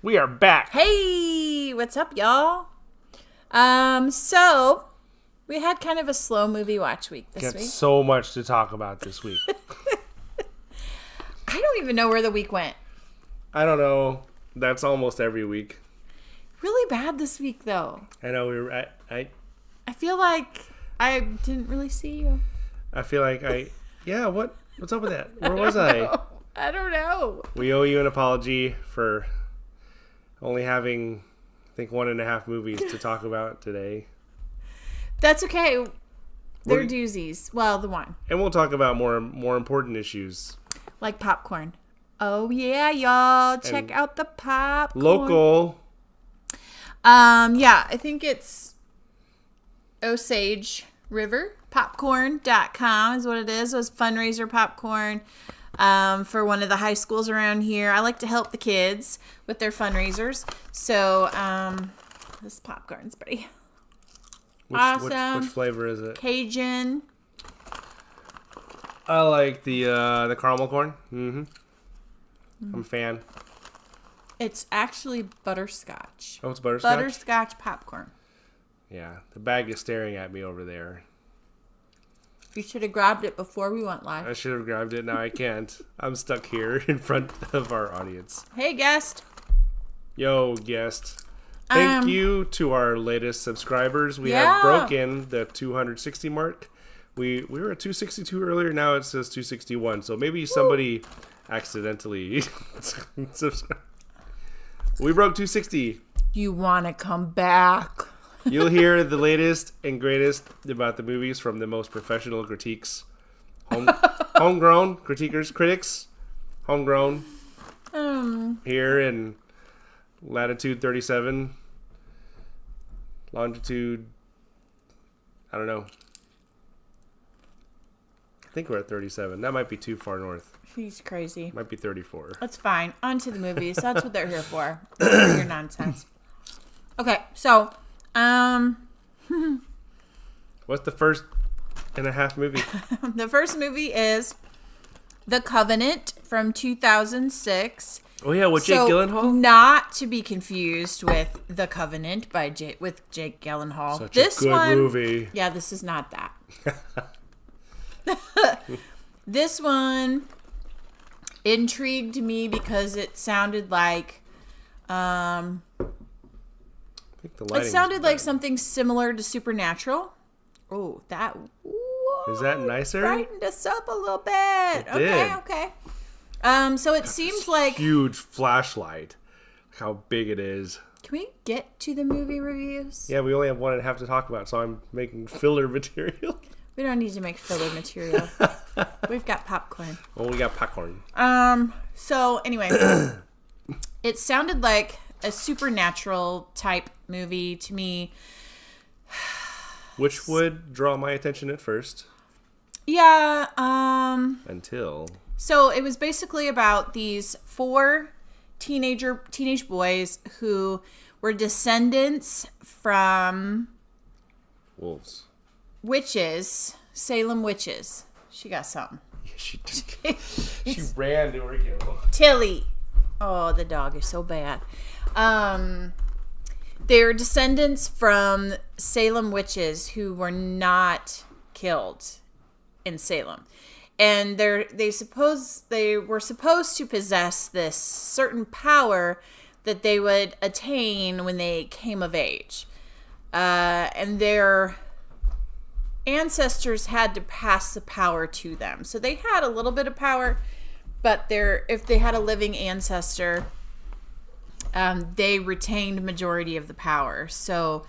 We are back. Hey, what's up, y'all? So we had kind of a slow movie watch week this week. So much to talk about this week. I don't even know where the week went. I don't know. That's almost every week. Really bad this week, though. I know we were. I feel like I didn't really see you. I feel like Yeah. What's up with that? Where was I? I don't know. We owe you an apology for only having, I think, 1.5 movies to talk about today. That's okay. They're doozies. Well, the one. And we'll talk about more important issues. Like popcorn. Oh, yeah, y'all. Check out the popcorn. Local. Yeah, I think it's Osage River. Popcorn.com is what it is. It was fundraiser popcorn for one of the high schools around here. I like to help the kids with their fundraisers. So this popcorn's pretty awesome. Which flavor is it? Cajun. I like the caramel corn. Mm-hmm. I'm a fan. It's actually butterscotch. Oh, it's butterscotch? Butterscotch popcorn. Yeah, the bag is staring at me over there. You should have grabbed it before we went live. I should have grabbed it. Now I can't. I'm stuck here in front of our audience. Hey, guest. Yo, guest. Thank you to our latest subscribers. We have broken the 260 mark. We were at 262 earlier. Now it says 261. So maybe somebody accidentally subscribed. We broke 260. You want to come back. You'll hear the latest and greatest about the movies from the most professional critiques. Homegrown critics. Homegrown. Here in latitude 37. Longitude, I don't know. I think we're at 37. That might be too far north. He's crazy. Might be 34. That's fine. On to the movies. That's what they're here for. Your nonsense. Okay, so, what's the 1.5 movie? The first movie is The Covenant from 2006. Oh yeah, with Jake Gyllenhaal? Not to be confused with The Covenant with Jake Gyllenhaal. Such a good movie. Yeah, this is not that. This one intrigued me because it sounded like something similar to Supernatural. Oh, that is that nicer? Brightened us up a little bit. Okay. So it seems like huge flashlight. Look how big it is. Can we get to the movie reviews? Yeah, we only have 1.5 to talk about, so I'm making filler material. We don't need to make filler material. We've got popcorn. Well, we got popcorn. So anyway, it sounded like a supernatural type movie to me. Which would draw my attention at first. Yeah. Until. So it was basically about these 4 teenage boys who were descendants from wolves. Witches, Salem witches. She got something. Yeah, she did. She ran to her kill. Tilly. Oh, the dog is so bad. They're descendants from Salem witches who were not killed in Salem. And they were supposed to possess this certain power that they would attain when they came of age. And their ancestors had to pass the power to them. So they had a little bit of power, but if they had a living ancestor, they retained majority of the power. So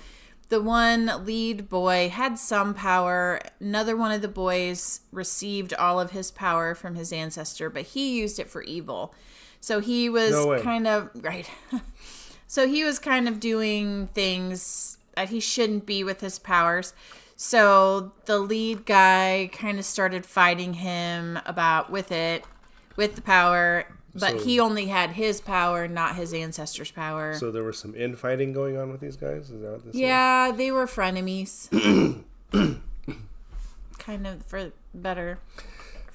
the one lead boy had some power. Another one of the boys received all of his power from his ancestor, but he used it for evil. So he was So he was kind of doing things that he shouldn't be with his powers. So the lead guy kind of started fighting him with the power. But he only had his power, not his ancestors' power. So there was some infighting going on with these guys? Is that what this is? They were frenemies. Kind of for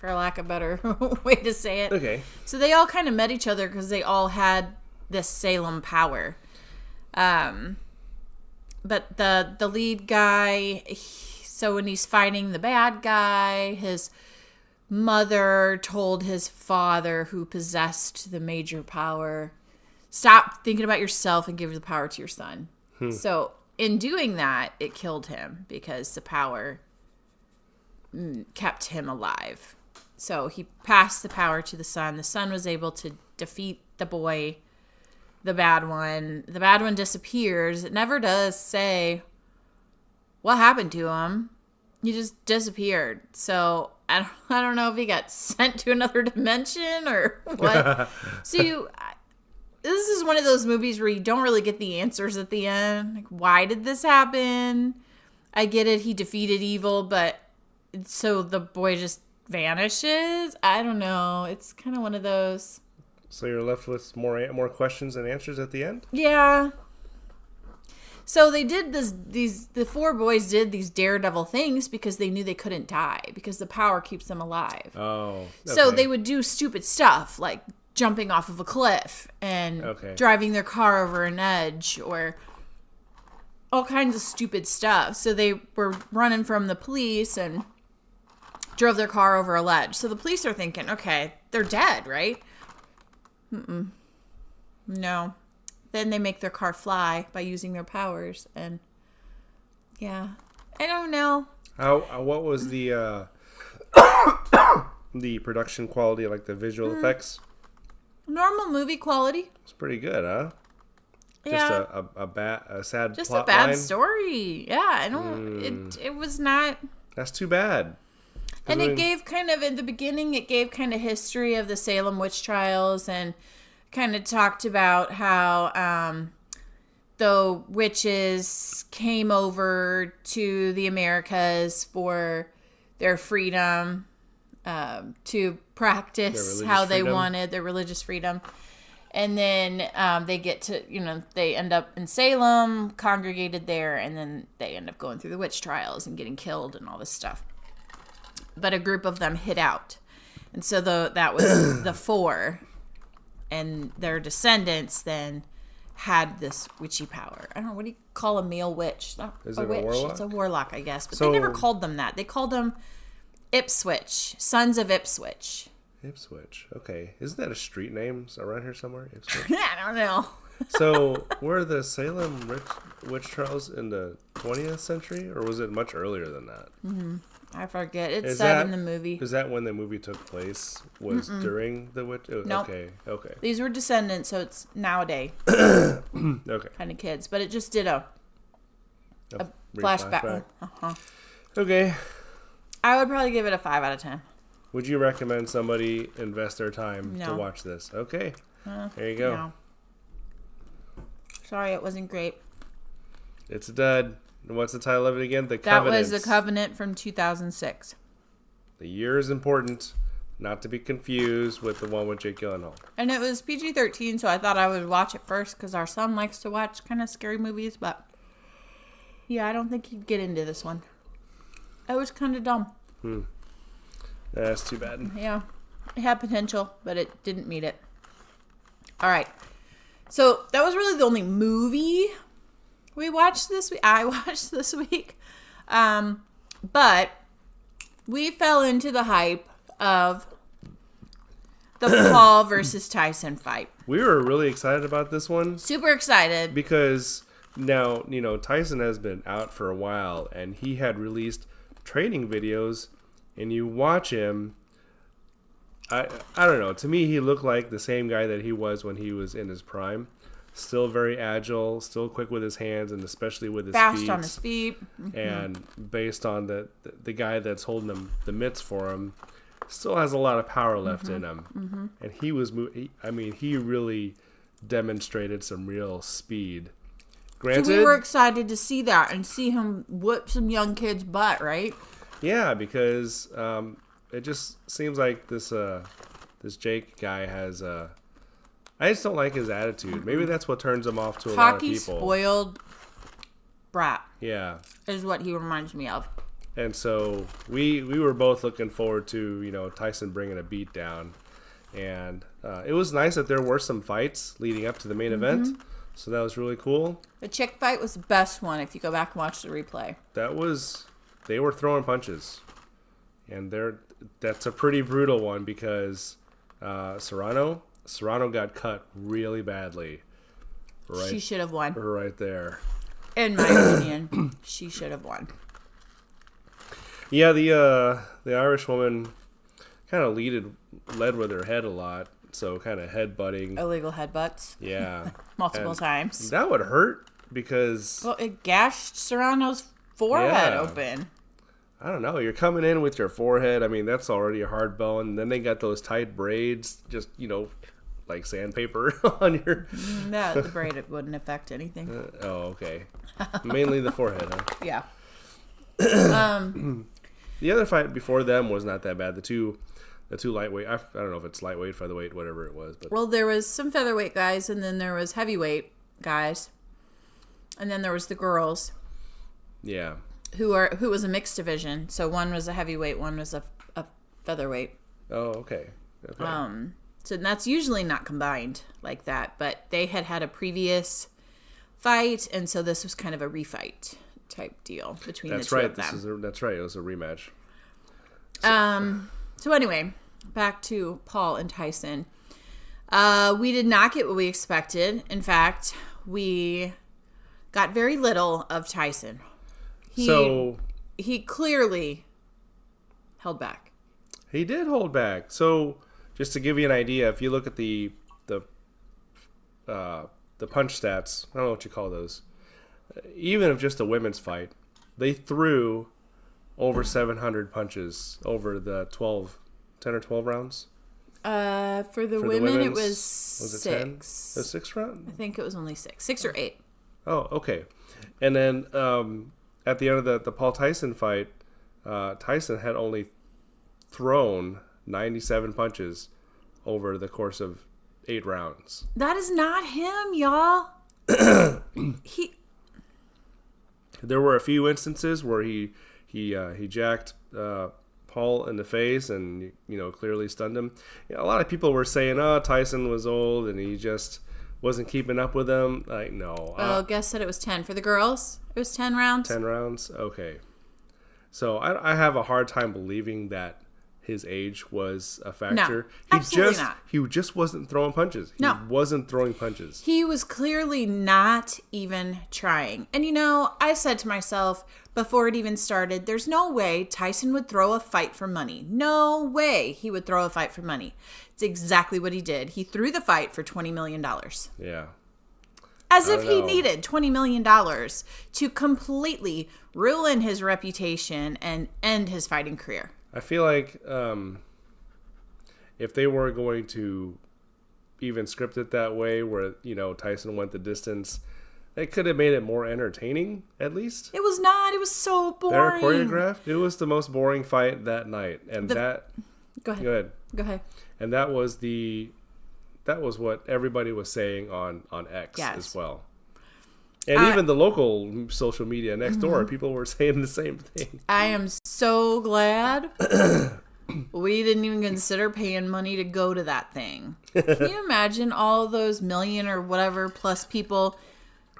lack of better way to say it. Okay. So they all kind of met each other because they all had this Salem power. But the lead guy, so when he's fighting the bad guy, his mother told his father, who possessed the major power, stop thinking about yourself and give the power to your son. So in doing that, it killed him because the power kept him alive. So he passed the power to the son. The son was able to defeat the boy, the bad one. The bad one disappears. It never does say what happened to him. He just disappeared. So I don't know if he got sent to another dimension or what. So this is one of those movies where you don't really get the answers at the end. Like, why did this happen? I get it. He defeated evil, but so the boy just vanishes. I don't know. It's kind of one of those. So you're left with more questions than answers at the end? Yeah. So they did the four boys did these daredevil things because they knew they couldn't die because the power keeps them alive. Oh. Okay. So they would do stupid stuff like jumping off of a cliff and driving their car over an edge or all kinds of stupid stuff. So they were running from the police and drove their car over a ledge. So the police are thinking, okay, they're dead, right? No. Then they make their car fly by using their powers. And yeah, I don't know. What was the the production quality, like the visual effects? Normal movie quality. It's pretty good, huh? Yeah. Just a sad just plot a bad line? Story. Yeah, I don't. It was not. That's too bad. And it gave kind of, in the beginning, it gave kind of history of the Salem witch trials and kind of talked about how the witches came over to the Americas for their freedom, to practice how they wanted their religious freedom. And then they get to, they end up in Salem, congregated there, and then they end up going through the witch trials and getting killed and all this stuff. But a group of them hid out. And so that was the four. And their descendants then had this witchy power. I don't know, what do you call a male witch? Not Is a it witch. a warlock? It's a warlock, I guess. But they never called them that. They called them Ipswich, sons of Ipswich. Ipswich. Okay. Isn't that a street name around here somewhere? Ipswich. I don't know. So, were the Salem witch trials in the 20th century, or was it much earlier than that? I forget. It's said in the movie. Is that when the movie took place? Was during the witch? Nope. Okay. These were descendants, so it's nowadays. Okay. Kind of kids. But it just did a flashback. Okay. I would probably give it a 5 out of 10. Would you recommend somebody invest their time to watch this? Okay. There you go. No. Sorry, it wasn't great. It's a dud. And what's the title of it again? The That Covenant. was The Covenant from 2006. The year is important, not to be confused with the one with Jake Gyllenhaal. And it was PG-13, so I thought I would watch it first because our son likes to watch kind of scary movies. But yeah, I don't think he'd get into this one. It was kind of dumb. That's too bad. Yeah, it had potential, but it didn't meet it. All right. So that was really the only movie we watched this week. I watched this week. But we fell into the hype of the Paul versus Tyson fight. We were really excited about this one. Super excited. Because now, Tyson has been out for a while, and he had released training videos, and you watch him. I don't know. To me, he looked like the same guy that he was when he was in his prime. Still very agile, still quick with his hands, and especially with his feet. Fast on his feet. And based on the guy that's holding the mitts for him, still has a lot of power left in him. And he was, he really demonstrated some real speed. Granted, so we were excited to see that and see him whip some young kid's butt, right? Yeah, because it just seems like this Jake guy has I just don't like his attitude. Maybe that's what turns him off to a lot of people. Spoiled brat. Yeah, is what he reminds me of. And so we were both looking forward to Tyson bringing a beat down, and it was nice that there were some fights leading up to the main event. So that was really cool. The chick fight was the best one if you go back and watch the replay. They were throwing punches. And that's a pretty brutal one because Serrano got cut really badly. Right, she should have won. Right there. In my opinion, she should have won. Yeah, the Irish woman kind of led with her head a lot. So kind of headbutting. Illegal headbutts. Yeah. Multiple times. That would hurt because... Well, it gashed Serrano's forehead open. I don't know. You're coming in with your forehead. I mean, that's already a hard bone. And then they got those tight braids, just, like sandpaper on your... No, the braid wouldn't affect anything. Okay. Mainly the forehead, huh? Yeah. The other fight before them was not that bad. The two lightweight... I don't know if it's lightweight, featherweight, whatever it was. But well, there was some featherweight guys, and then there was heavyweight guys. And then there was the girls. Yeah. Who was a mixed division. So one was a heavyweight, one was a featherweight. Oh, okay. So that's usually not combined like that, but they had a previous fight, and so this was kind of a refight type deal between the two of them. That's right. It was a rematch. So anyway, back to Paul and Tyson. We did not get what we expected. In fact, we got very little of Tyson. He clearly held back. He did hold back. So just to give you an idea, if you look at the punch stats, I don't know what you call those. Even if just a women's fight, they threw over 700 punches over the 10 or 12 rounds. For the women, it was 6. 10? The 6th round? I think it was only 6 or 8. Oh, okay. And then at the end of the Paul Tyson fight, Tyson had only thrown 97 punches over the course of 8 rounds. That is not him, y'all. There were a few instances where he jacked Paul in the face and clearly stunned him. A lot of people were saying, "Oh, Tyson was old and he just wasn't keeping up with him." Like, no. Well, Guess said it was 10 for the girls. It was 10 rounds. 10 rounds. Okay. So I have a hard time believing that his age was a factor. No, absolutely not. He just wasn't throwing punches. He wasn't throwing punches. He was clearly not even trying. And I said to myself before it even started, there's no way Tyson would throw a fight for money. No way he would throw a fight for money. It's exactly what he did. He threw the fight for $20 million. Yeah. As if he needed $20 million to completely ruin his reputation and end his fighting career. I feel like if they were going to even script it that way, where Tyson went the distance, they could have made it more entertaining. At least it was not. It was so boring. They're choreographed. It was the most boring fight that night, and Go ahead. And that was what everybody was saying on X as well. And even the local social media next door, people were saying the same thing. I am so glad we didn't even consider paying money to go to that thing. Can you imagine all those million or whatever plus people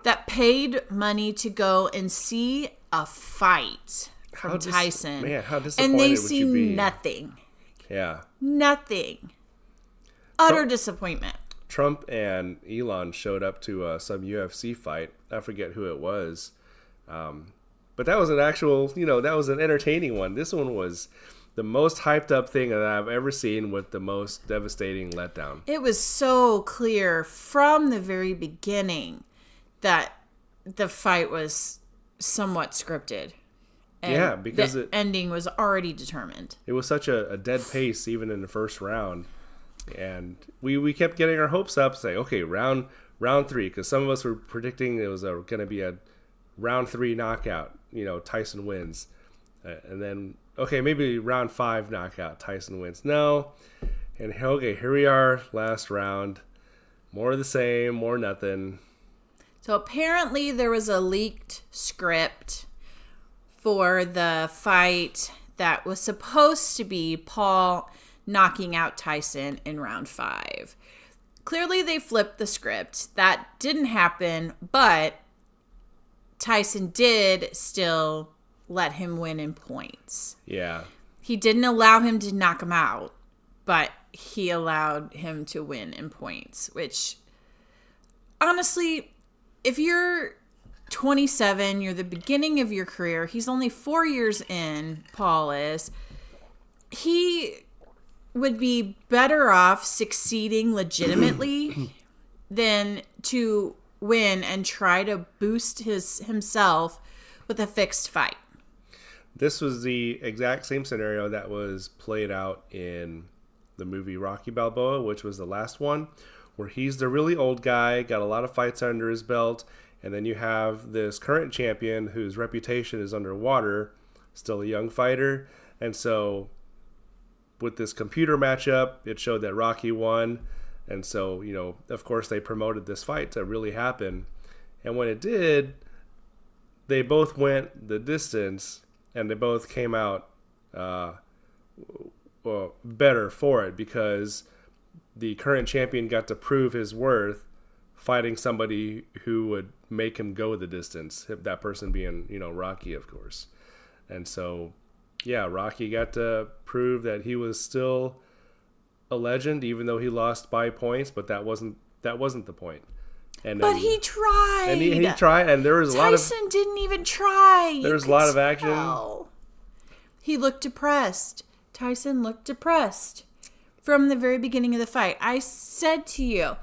that paid money to go and see a fight from Tyson? Man, how disappointed and they would see you be? nothing. Yeah. Nothing. Utter disappointment. Trump and Elon showed up to some UFC fight. I forget who it was. But that was an actual, that was an entertaining one. This one was the most hyped up thing that I've ever seen with the most devastating letdown. It was so clear from the very beginning that the fight was somewhat scripted. And because the ending was already determined. It was such a dead pace even in the first round. And we kept getting our hopes up, saying, okay, round 3, because some of us were predicting it was going to be a round 3 knockout. Tyson wins. And then, okay, maybe round 5 knockout, Tyson wins. No. And, okay, here we are, last round. More of the same, more nothing. So apparently there was a leaked script for the fight that was supposed to be Paul knocking out Tyson in round 5. Clearly, they flipped the script. That didn't happen, but Tyson did still let him win in points. Yeah. He didn't allow him to knock him out, but he allowed him to win in points, which, honestly, if you're 27, you're the beginning of your career. He's only 4 years in, Paul is. He would be better off succeeding legitimately than to win and try to boost himself with a fixed fight. This was the exact same scenario that was played out in the movie Rocky Balboa, which was the last one, where he's the really old guy, got a lot of fights under his belt, and then you have this current champion whose reputation is underwater, still a young fighter, and so with this computer matchup, it showed that Rocky won. And so, of course, they promoted this fight to really happen. And when it did, they both went the distance, and they both came out better for it, because the current champion got to prove his worth fighting somebody who would make him go the distance, that person being, Rocky, of course. And so, yeah, Rocky got to prove that he was still a legend, even though he lost by points, but that wasn't the point. And but he tried. And he tried, and there was a lot of... Tyson didn't even try. There was a lot of action. He looked depressed. Tyson looked depressed from the very beginning of the fight. I said to you,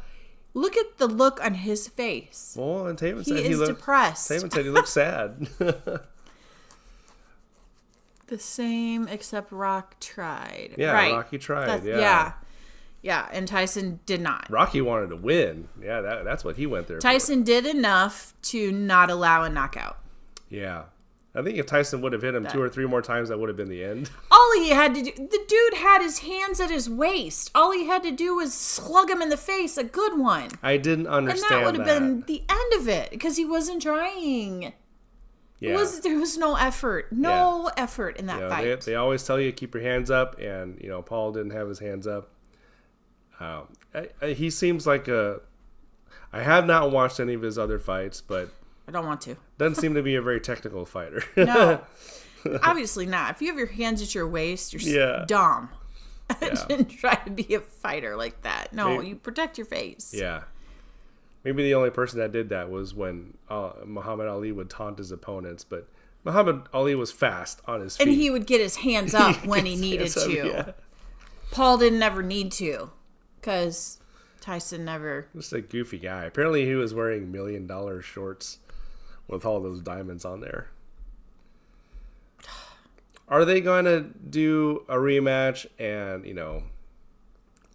look at the look on his face. Well, and Taven said he looked depressed. Taven said he looked sad. The same, except Rock tried. Yeah, right. Rocky tried. Yeah, and Tyson did not. Rocky wanted to win. Yeah, that's what he went there Tyson did enough to not allow a knockout. Yeah. I think if Tyson would have hit him 2 or 3 more times, that would have been the end. All he had to do... The dude had his hands at his waist. All he had to do was slug him in the face, a good one. I didn't understand that. And that would have been the end of it, because he wasn't trying. Yeah. There was no effort. No effort in that fight. They always tell you keep your hands up, and Paul didn't have his hands up. He seems like a... I have not watched any of his other fights, but... I don't want to. Doesn't seem to be a very technical fighter. No. Obviously not. If you have your hands at your waist, you're dumb. Didn't try to be a fighter like that. No, you protect your face. Yeah. Maybe the only person that did that was when Muhammad Ali would taunt his opponents, but Muhammad Ali was fast on his feet. And he would get his hands up when he needed to. Yeah. Paul didn't ever need to, because Tyson never... Just a goofy guy. Apparently he was wearing $1 million shorts with all those diamonds on there. Are they going to do a rematch and,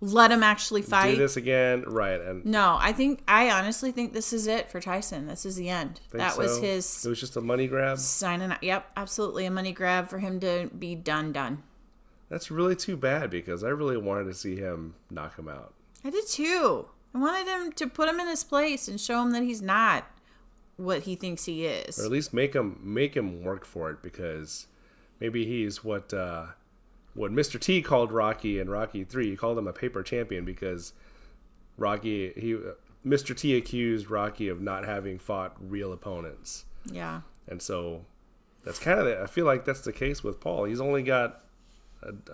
let him actually fight? Do this again? Right. And no, I honestly think this is it for Tyson. This is the end. That was his... It was just a money grab? Signing up. Yep, absolutely a money grab for him to be done. That's really too bad, because I really wanted to see him knock him out. I did too. I wanted him to put him in his place and show him that he's not what he thinks he is. Or at least make him work for it, because maybe he's what Mr. T called Rocky in Rocky 3. He called him a paper champion because Mr. T accused Rocky of not having fought real opponents. Yeah. And so that's kind of I feel like that's the case with Paul. He's only got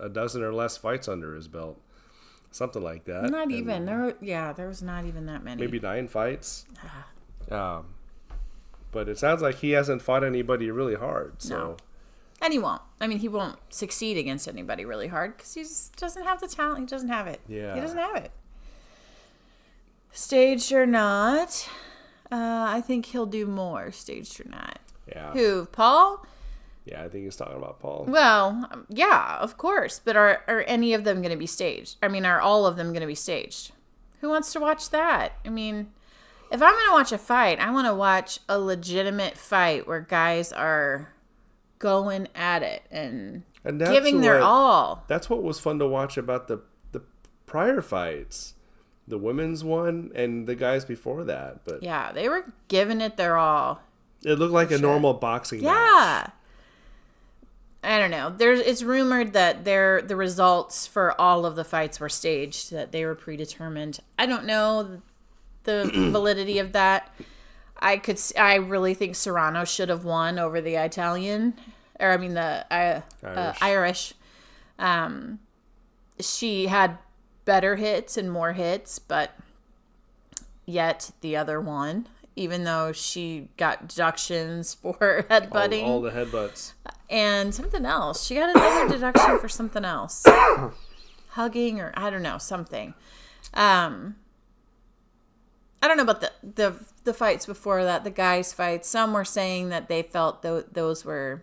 a dozen or less fights under his belt. Something like that. Not even. There was not even that many. Maybe 9 fights. But it sounds like he hasn't fought anybody really hard. So. No. And he won't. I mean, he won't succeed against anybody really hard because he just doesn't have the talent. He doesn't have it. Yeah. He doesn't have it. Staged or not, I think he'll do more, staged or not. Yeah. Who? Paul? Yeah, I think he's talking about Paul. Well, yeah, of course. But are any of them going to be staged? I mean, are all of them going to be staged? Who wants to watch that? I mean, if I'm going to watch a fight, I want to watch a legitimate fight where guys are going at it and giving their all. That's what was fun to watch about the prior fights. The women's one and the guys before that. But yeah, they were giving it their all. It looked like a normal boxing match. Yeah. I don't know. It's rumored that the results for all of the fights were staged, that they were predetermined. I don't know the validity of that. I really think Serrano should have won over the Italian, or I mean the Irish. She had better hits and more hits, but yet the other won, even though she got deductions for headbutting. All the headbutts. And something else. She got another deduction for something else. Hugging or I don't know, something. I don't know about the fights before that, the guys' fights. Some were saying that they felt those were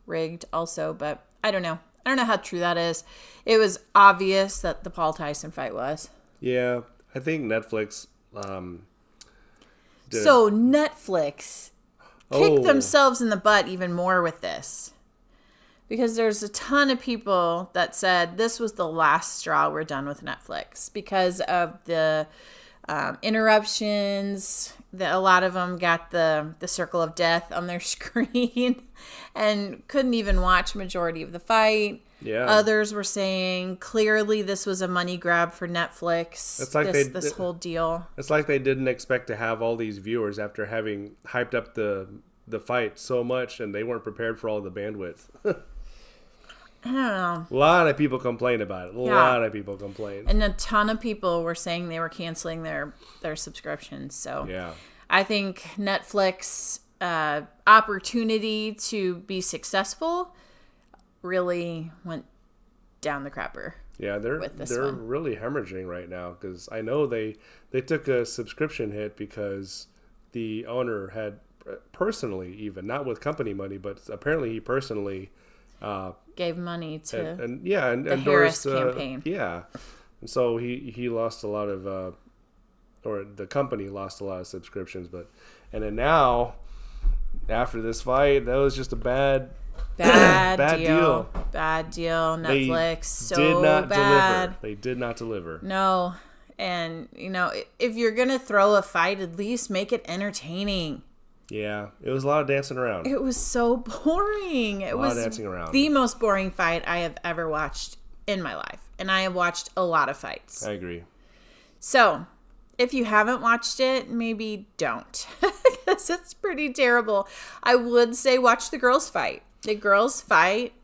rigged also, but I don't know. I don't know how true that is. It was obvious that the Paul Tyson fight was. Yeah, I think Netflix So Netflix kicked themselves in the butt even more with this. Because there's a ton of people that said this was the last straw, we're done with Netflix. Because of the interruptions, a lot of them got the circle of death on their screen and couldn't even watch majority of the fight. Yeah. Others were saying clearly this was a money grab for Netflix. It's like this whole deal. It's like they didn't expect to have all these viewers after having hyped up the fight so much, and they weren't prepared for all the bandwidth. I don't know. A lot of people complained about it. A lot of people complained. And a ton of people were saying they were canceling their subscriptions. So yeah. I think Netflix opportunity to be successful really went down the crapper. Yeah, they're really hemorrhaging right now because I know they took a subscription hit because the owner had personally, even not with company money, but apparently he personally gave money to the endorsed campaign. Yeah, and so he lost a lot of or the company lost a lot of subscriptions, and then now after this fight, that was just a bad deal. Bad deal. Netflix did not bad. deliver. They did not deliver. No. And, if you're going to throw a fight, at least make it entertaining. Yeah. It was a lot of dancing around. It was so boring. It was dancing around. The most boring fight I have ever watched in my life. And I have watched a lot of fights. I agree. So, if you haven't watched it, maybe don't. Because it's pretty terrible. I would say watch the girls fight. The girls' fight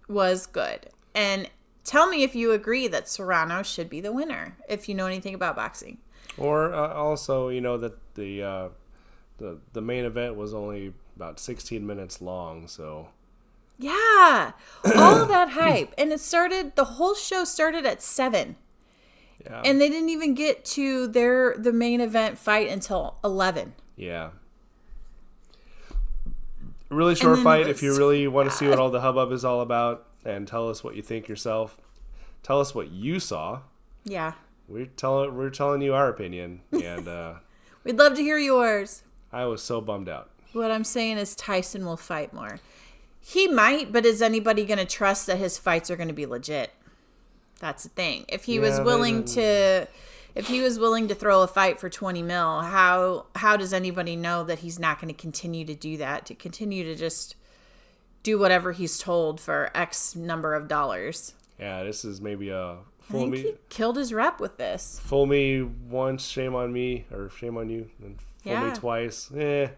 was good. And tell me if you agree that Serrano should be the winner, if you know anything about boxing. Or also, that the main event was only about 16 minutes long, so... Yeah! All that hype. And the whole show started at 7. Yeah. And they didn't even get to the main event fight until 11. Yeah. Really short fight if you really want to see what all the hubbub is all about and tell us what you think yourself. Tell us what you saw. Yeah. We're telling you our opinion, and we'd love to hear yours. I was so bummed out. What I'm saying is Tyson will fight more. He might, but is anybody going to trust that his fights are going to be legit? That's the thing. If he was willing to throw a fight for 20 mil, how does anybody know that he's not going to continue to do that, to continue to just do whatever he's told for X number of dollars? Yeah, this is maybe a fool me. He killed his rep with this. Fool me once, shame on me, or shame on you, and fool me twice. Yeah.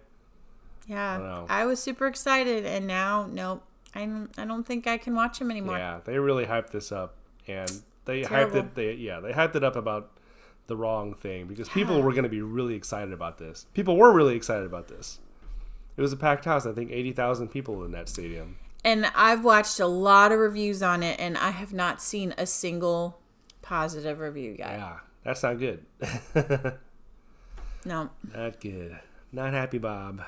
I was super excited, and now nope. I don't think I can watch him anymore. Yeah, they really hyped this up, and they hyped it up about the wrong thing because people were going to be really excited about this. People were really excited about this. It was a packed house. I think 80,000 people in that stadium. And I've watched a lot of reviews on it, and I have not seen a single positive review yet. Yeah, that's not good. No. Not good. Not happy, Bob.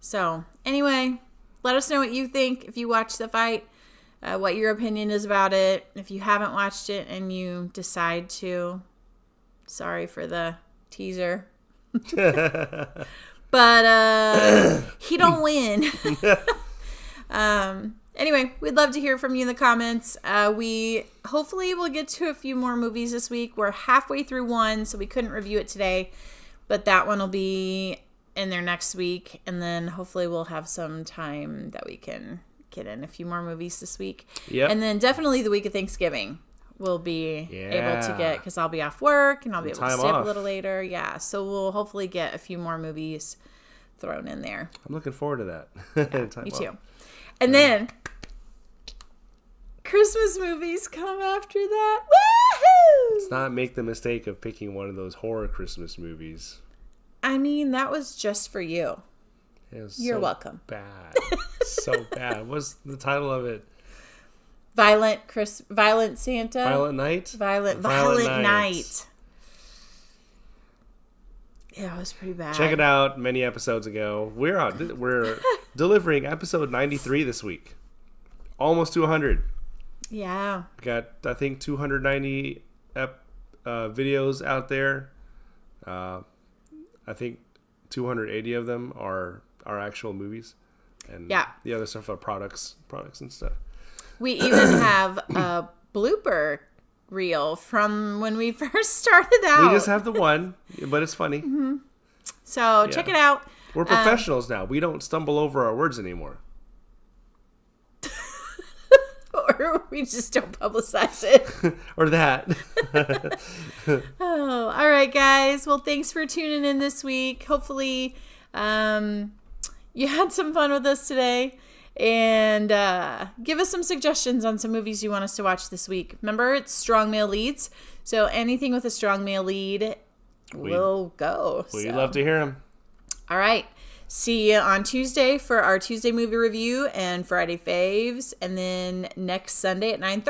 So, anyway, let us know what you think if you watch the fight, what your opinion is about it. If you haven't watched it and you decide to, sorry for the teaser. But he don't win. Anyway, we'd love to hear from you in the comments. We hopefully will get to a few more movies this week. We're halfway through one, so we couldn't review it today. But that one will be in there next week. And then hopefully we'll have some time that we can get in a few more movies this week. Yep. And then definitely the week of Thanksgiving we'll be able to get, because I'll be off work and I'll be able to stay up a little later. Yeah, so we'll hopefully get a few more movies thrown in there. I'm looking forward to that. Yeah, me too. And then Christmas movies come after that. Woohoo! Let's not make the mistake of picking one of those horror Christmas movies. I mean, that was just for you. You're welcome. Bad. So bad. What's the title of it? Violent Santa. Violent Night? Violent Night. Yeah, it was pretty bad. Check it out many episodes ago. We're delivering episode 93 this week. Almost to 100. Yeah. We got, I think, 290 videos out there. I think 280 of them are actual movies. And the other stuff are products and stuff. We even have a blooper reel from when we first started out. We just have the one, but it's funny. Mm-hmm. So check it out. We're professionals now. We don't stumble over our words anymore. Or we just don't publicize it. Or that. Oh, all right, guys. Well, thanks for tuning in this week. Hopefully you had some fun with us today. And give us some suggestions on some movies you want us to watch this week. Remember, it's strong male leads. So anything with a strong male lead will go. We'd love to hear them. All right. See you on Tuesday for our Tuesday movie review and Friday faves. And then next Sunday at 9:30.